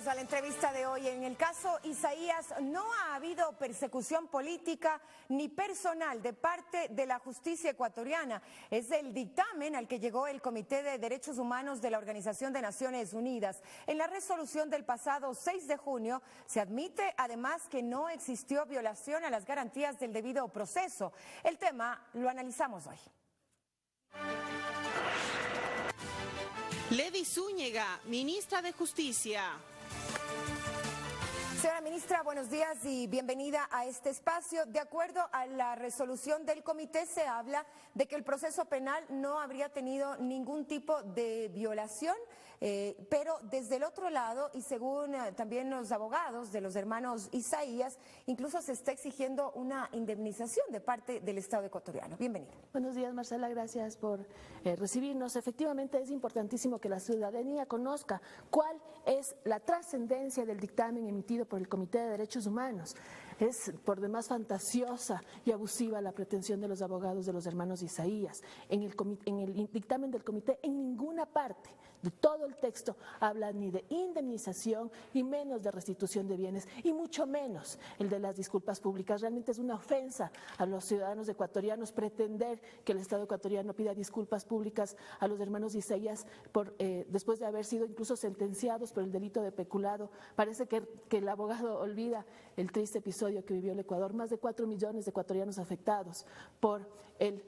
a la entrevista de hoy. En el caso Isaías, no ha habido persecución política ni personal de parte de la justicia ecuatoriana. Es el dictamen al que llegó el Comité de Derechos Humanos de la Organización de Naciones Unidas. En la resolución del pasado 6 de junio se admite además que no existió violación a las garantías del debido proceso. El tema lo analizamos hoy. Ledy Zúñiga, ministra de Justicia. Señora ministra, buenos días y bienvenida a este espacio. De acuerdo a la resolución del comité, se habla de que el proceso penal no habría tenido ningún tipo de violación, pero desde el otro lado, y según también los abogados de los hermanos Isaías, incluso se está exigiendo una indemnización de parte del Estado ecuatoriano. Bienvenida. Buenos días, Marcela, gracias por recibirnos. Efectivamente, es importantísimo que la ciudadanía conozca cuál es la trascendencia del dictamen emitido por el Comité de Derechos Humanos. Es por demás fantasiosa y abusiva la pretensión de los abogados de los hermanos Isaías. En el dictamen del comité, en ninguna parte de todo el texto habla ni de indemnización, ni menos de restitución de bienes, y mucho menos el de las disculpas públicas. Realmente es una ofensa a los ciudadanos ecuatorianos pretender que el Estado ecuatoriano pida disculpas públicas a los hermanos Isaías después de haber sido incluso sentenciados por el delito de peculado. Parece que el abogado olvida el triste episodio que vivió el Ecuador, más de 4 millones de ecuatorianos afectados por el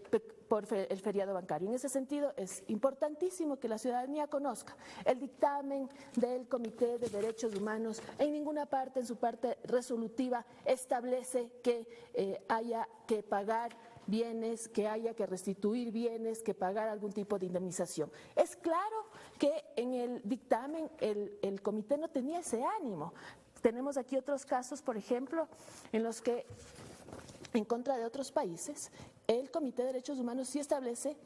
feriado bancario. En ese sentido, es importantísimo que la ciudadanía conozca el dictamen del Comité de Derechos Humanos. En ninguna parte, en su parte resolutiva, establece que haya que pagar bienes, que haya que restituir bienes, que pagar algún tipo de indemnización. Es claro que en el dictamen el comité no tenía ese ánimo. Tenemos aquí otros casos, por ejemplo, en los que, en contra de otros países, el Comité de Derechos Humanos sí establece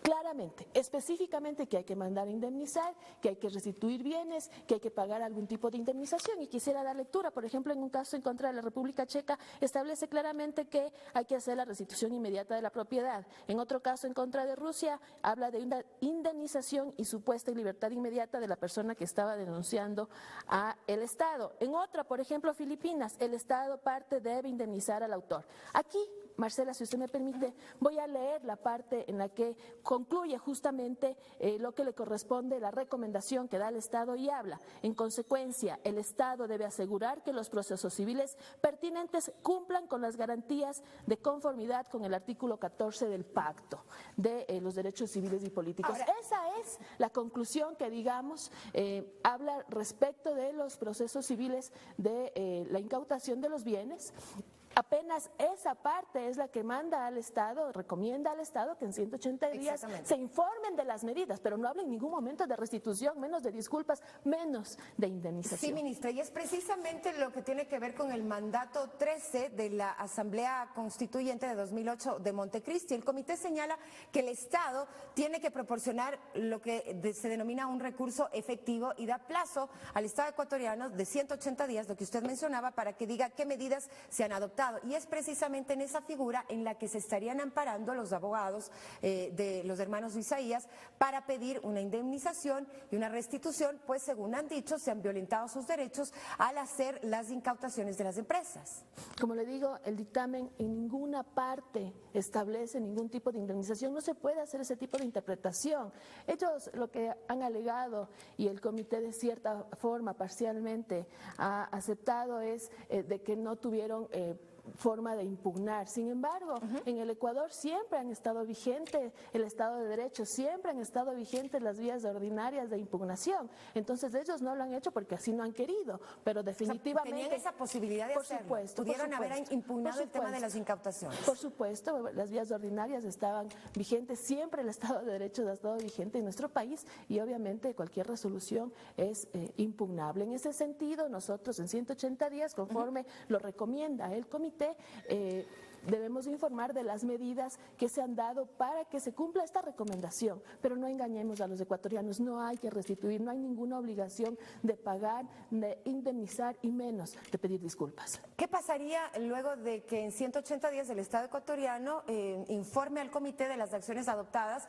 claramente, específicamente, que hay que mandar a indemnizar, que hay que restituir bienes, que hay que pagar algún tipo de indemnización. Y quisiera dar lectura, por ejemplo, en un caso en contra de la República Checa, establece claramente que hay que hacer la restitución inmediata de la propiedad. En otro caso, en contra de Rusia, habla de una indemnización y supuesta libertad inmediata de la persona que estaba denunciando a el Estado. En otra, por ejemplo, Filipinas, el Estado parte debe indemnizar al autor. Aquí, Marcela, si usted me permite, voy a leer la parte en la que concluye justamente lo que le corresponde, la recomendación que da el Estado, y habla: en consecuencia, el Estado debe asegurar que los procesos civiles pertinentes cumplan con las garantías de conformidad con el artículo 14 del Pacto de los Derechos Civiles y Políticos. Ahora, esa es la conclusión que, digamos, habla respecto de los procesos civiles de la incautación de los bienes. Apenas esa parte es la que manda al Estado, recomienda al Estado que en 180 días se informen de las medidas, pero no habla en ningún momento de restitución, menos de disculpas, menos de indemnización. Sí, ministra, y es precisamente lo que tiene que ver con el mandato 13 de la Asamblea Constituyente de 2008 de Montecristi. El comité señala que el Estado tiene que proporcionar lo que se denomina un recurso efectivo y da plazo al Estado ecuatoriano de 180 días, lo que usted mencionaba, para que diga qué medidas se han adoptado. Y es precisamente en esa figura en la que se estarían amparando los abogados de los hermanos Isaías para pedir una indemnización y una restitución, pues según han dicho, se han violentado sus derechos al hacer las incautaciones de las empresas. Como le digo, el dictamen en ninguna parte establece ningún tipo de indemnización, no se puede hacer ese tipo de interpretación. Ellos lo que han alegado, y el comité de cierta forma parcialmente ha aceptado, es de que no tuvieron forma de impugnar. Sin embargo, en el Ecuador siempre han estado vigentes el Estado de Derecho, siempre han estado vigentes las vías ordinarias de impugnación. Entonces ellos no lo han hecho porque así no han querido, pero definitivamente… ¿Tenían esa posibilidad de hacerlo? Supuesto, ¿Pudieron haber impugnado el tema de las incautaciones? Por supuesto, las vías ordinarias estaban vigentes, siempre el Estado de Derecho ha estado vigente en nuestro país, y obviamente cualquier resolución es impugnable. En ese sentido, nosotros en 180 días, conforme lo recomienda el comité, debemos informar de las medidas que se han dado para que se cumpla esta recomendación, pero no engañemos a los ecuatorianos, no hay que restituir, no hay ninguna obligación de pagar, de indemnizar y menos de pedir disculpas. ¿Qué pasaría luego de que en 180 días el Estado ecuatoriano informe al comité de las acciones adoptadas?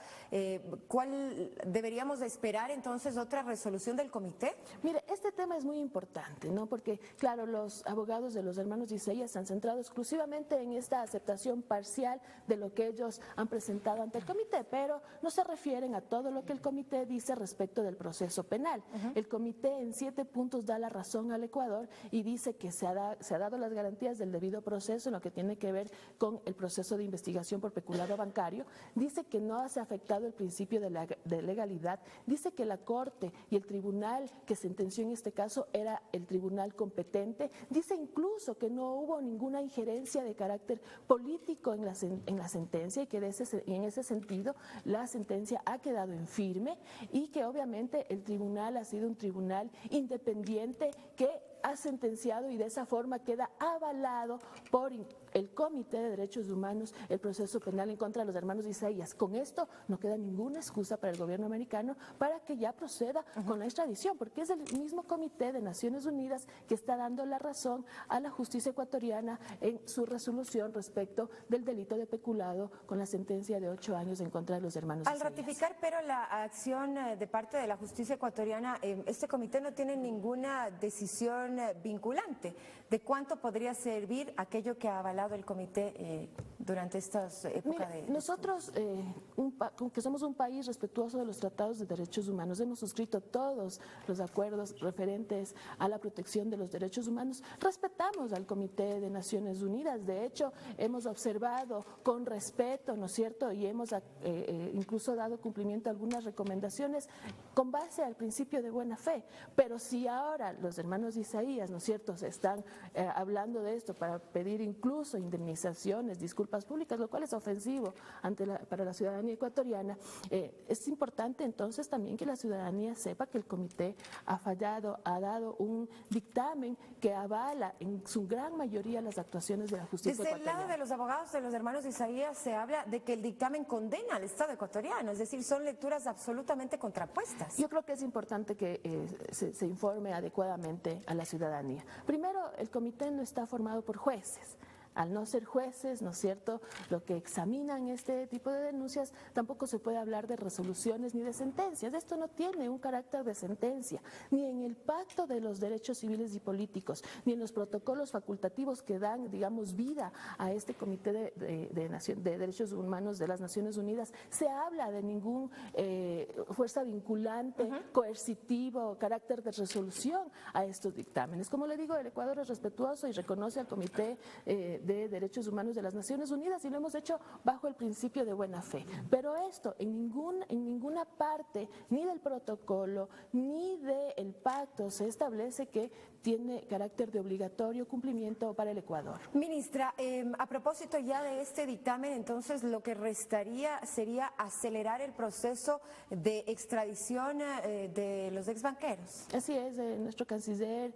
¿Cuál deberíamos de esperar entonces otra resolución del comité? Mire, este tema es muy importante, ¿no? Porque, claro, los abogados de los hermanos Isaías se han centrado exclusivamente en esta aceptación parcial de lo que ellos han presentado ante el comité, pero no se refieren a todo lo que el comité dice respecto del proceso penal. El comité en 7 puntos da la razón al Ecuador y dice que se ha dado las garantías del debido proceso en lo que tiene que ver con el proceso de investigación por peculado bancario, dice que no se ha afectado el principio de legalidad, dice que la Corte y el tribunal que sentenció en este caso era el tribunal competente, dice incluso que no hubo ninguna injerencia de carácter político en la sentencia y que en ese sentido la sentencia ha quedado en firme y que obviamente el tribunal ha sido un tribunal independiente que ha sentenciado y de esa forma queda avalado por el Comité de Derechos Humanos el proceso penal en contra de los hermanos Isaías. Con esto no queda ninguna excusa para el gobierno americano para que ya proceda con la extradición, porque es el mismo Comité de Naciones Unidas que está dando la razón a la justicia ecuatoriana en su resolución respecto del delito de peculado con la sentencia de 8 años en contra de los hermanos Al Isaías. ratificar, pero la acción de parte de la justicia ecuatoriana, este comité no tiene ninguna decisión vinculante de cuánto podría servir aquello que ha avalado el comité durante estas épocas. Mira, nosotros, que somos un país respetuoso de los tratados de derechos humanos, hemos suscrito todos los acuerdos referentes a la protección de los derechos humanos, respetamos al Comité de Naciones Unidas, de hecho, hemos observado con respeto, ¿no es cierto?, y hemos incluso dado cumplimiento a algunas recomendaciones con base al principio de buena fe, pero si ahora los hermanos Isaías, ¿no es cierto?, se están hablando de esto para pedir incluso indemnizaciones, disculpas públicas, lo cual es ofensivo para la ciudadanía ecuatoriana, es importante entonces también que la ciudadanía sepa que el comité ha fallado, ha dado un dictamen que avala en su gran mayoría las actuaciones de la justicia Desde el ecuatoriana. lado de los abogados de los hermanos Isaías se habla de que el dictamen condena al Estado ecuatoriano, es decir, son lecturas absolutamente contrapuestas. Yo creo que es importante que se informe adecuadamente a la ciudadanía. Primero, el comité no está formado por jueces. Al no ser jueces, ¿no es cierto?, lo que examinan este tipo de denuncias, tampoco se puede hablar de resoluciones ni de sentencias. Esto no tiene un carácter de sentencia, ni en el Pacto de los Derechos Civiles y Políticos, ni en los protocolos facultativos que dan, digamos, vida a este Comité de Derechos Humanos de las Naciones Unidas. Se habla de ningún fuerza vinculante, coercitivo, carácter de resolución a estos dictámenes. Como le digo, el Ecuador es respetuoso y reconoce al Comité de Derechos Humanos de las Naciones Unidas y lo hemos hecho bajo el principio de buena fe. Pero esto en ninguna parte, ni del protocolo, ni del pacto, se establece que tiene carácter de obligatorio cumplimiento para el Ecuador. Ministra, a propósito ya de este dictamen, entonces lo que restaría sería acelerar el proceso de extradición de los exbanqueros. Así es, nuestro canciller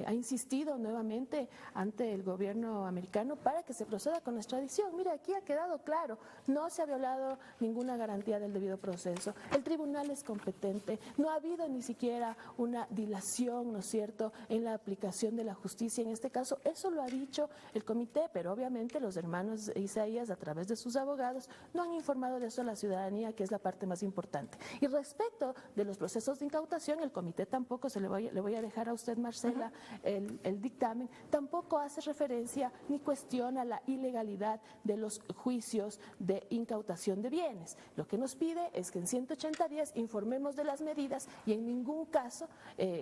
ha insistido nuevamente ante el gobierno americano para que se proceda con la extradición. Mira, aquí ha quedado claro, no se ha violado ninguna garantía del debido proceso, el tribunal es competente, no ha habido ni siquiera una dilación, ¿no es cierto?, en la aplicación de la justicia en este caso. Eso lo ha dicho el comité, pero obviamente los hermanos Isaías, a través de sus abogados, no han informado de eso a la ciudadanía, que es la parte más importante. Y respecto de los procesos de incautación, el comité tampoco, le voy a dejar a usted, Marcela, el dictamen, tampoco hace referencia ni cuestiona la ilegalidad de los juicios de incautación de bienes. Lo que nos pide es que en 180 días informemos de las medidas y en ningún caso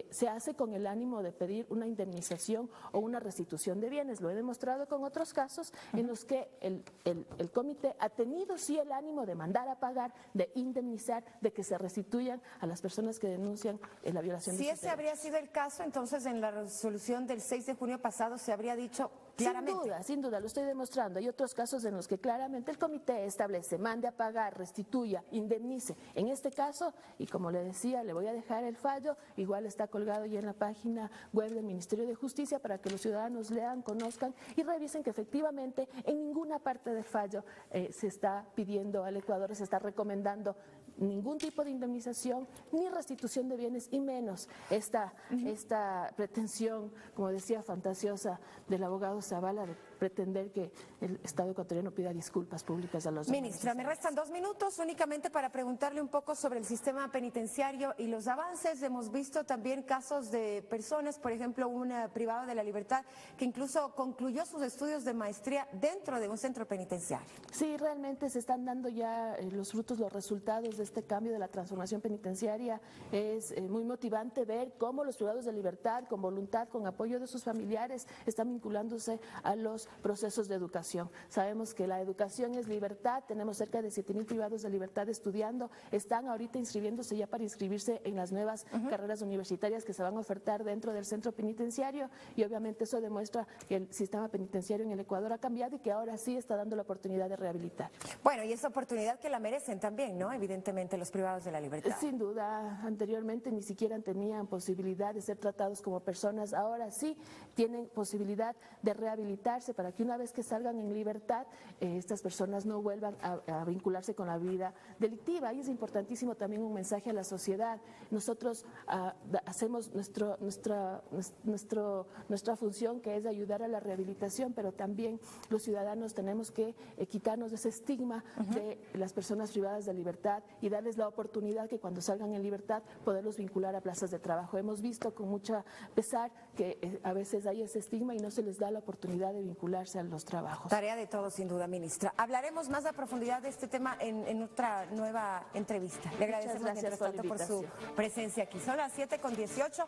se hace con el ánimo de pedir una indemnización o una restitución de bienes. Lo he demostrado con otros casos en los que el comité ha tenido sí el ánimo de mandar a pagar, de indemnizar, de que se restituyan a las personas que denuncian la violación de sus derechos. Si ese habría sido el caso, entonces en la resolución del 6 de junio pasado se habría dicho claramente. Sin duda, lo estoy demostrando. Hay otros casos en los que claramente el comité establece, mande a pagar, restituya, indemnice. En este caso, y como le decía, le voy a dejar el fallo, igual está colgado ya en la página web del Ministerio de Justicia para que los ciudadanos lean, conozcan y revisen que efectivamente en ninguna parte del fallo se está pidiendo al Ecuador, se está recomendando ningún tipo de indemnización ni restitución de bienes y menos esta pretensión, como decía, fantasiosa del abogado Zavala de pretender que el Estado ecuatoriano pida disculpas públicas a los Ministra, me restan 2 minutos únicamente para preguntarle un poco sobre el sistema penitenciario y los avances. Hemos visto también casos de personas, por ejemplo, un privado de la libertad que incluso concluyó sus estudios de maestría dentro de un centro penitenciario. Sí, realmente se están dando ya los frutos, los resultados de este cambio de la transformación penitenciaria. Es muy motivante ver cómo los privados de libertad, con voluntad, con apoyo de sus familiares, están vinculándose a los procesos de educación. Sabemos que la educación es libertad, tenemos cerca de 7,000 privados de libertad estudiando, están ahorita inscribiéndose ya para inscribirse en las nuevas carreras universitarias que se van a ofertar dentro del centro penitenciario y obviamente eso demuestra que el sistema penitenciario en el Ecuador ha cambiado y que ahora sí está dando la oportunidad de rehabilitar. Bueno, y esa oportunidad que la merecen también, ¿no? Evidentemente los privados de la libertad. Sin duda, anteriormente ni siquiera tenían posibilidad de ser tratados como personas, ahora sí tienen posibilidad de rehabilitarse para que una vez que salgan en libertad, estas personas no vuelvan a vincularse con la vida delictiva. Y es importantísimo también un mensaje a la sociedad. Nosotros hacemos nuestra función, que es ayudar a la rehabilitación, pero también los ciudadanos tenemos que quitarnos de ese estigma de las personas privadas de libertad y darles la oportunidad que cuando salgan en libertad poderlos vincular a plazas de trabajo. Hemos visto con mucha pesar que a veces hay ese estigma y no se les da la oportunidad de vincularse a los trabajos. Tarea de todos, sin duda, ministra. Hablaremos más a profundidad de este tema en otra nueva entrevista. Le agradecemos mientras tanto por su presencia aquí. Son las 7:18.